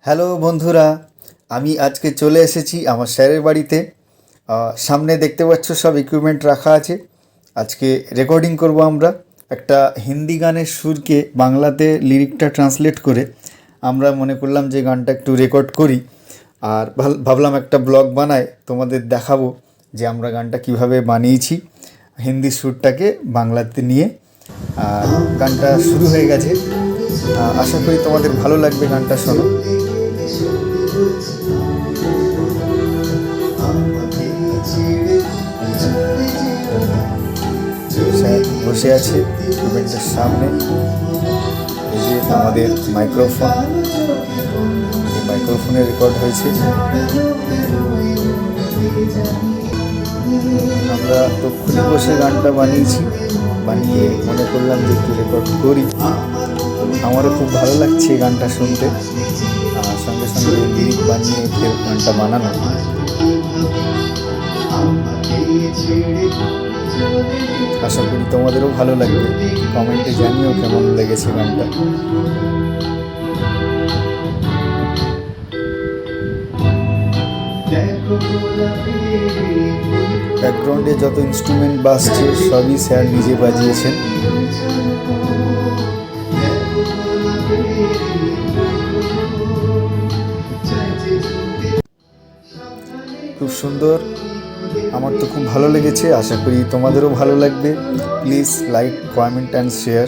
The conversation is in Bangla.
হ্যালো বন্ধুরা, আমি আজকে চলে এসেছি আমার স্যারের বাড়িতে। সামনে দেখতে পাচ্ছ সব ইকুইপমেন্ট রাখা আছে। আজকে রেকর্ডিং করব আমরা একটা হিন্দি গানের সুরকে বাংলাতে লিরিকটা ট্রান্সলেট করে। আমরা মনে করলাম যে গানটা একটু রেকর্ড করি, আর ভাবলাম একটা ব্লগ বানাই, তোমাদের দেখাবো যে আমরা গানটা কিভাবে বানিয়েছি হিন্দি সুরটাকে বাংলাতে নিয়ে। আর গানটা শুরু হয়ে গেছে, আশা করি তোমাদের ভালো লাগবে গানটা শোনো। স্যার বসে আছে ইকুইপমেন্টের সামনে। এই যে আমাদের মাইক্রোফোন, এই মাইক্রোফোনে রেকর্ড হয়েছে। আমরা তক্ষুনি বসে গানটা বানিয়েছি, বানিয়ে মনে করলাম যে একটু রেকর্ড করি। আমারও খুব ভালো লাগছে গানটা শুনতে, সঙ্গে সঙ্গে লিরিক বানিয়ে ফের গানটা বানানো। আশা করি তোমাদেরও ভালো লাগবে, কমেন্টে জানিও কেমন লেগেছে গানটা। ব্যাকগ্রাউন্ডে যত ইনস্ট্রুমেন্ট বাজছে সবই স্যার নিজে বাজিয়েছেন। খুব সুন্দর, আমার তো খুব ভালো লেগেছে, আশা করি তোমাদেরও ভালো লাগবে। Please like, comment and share.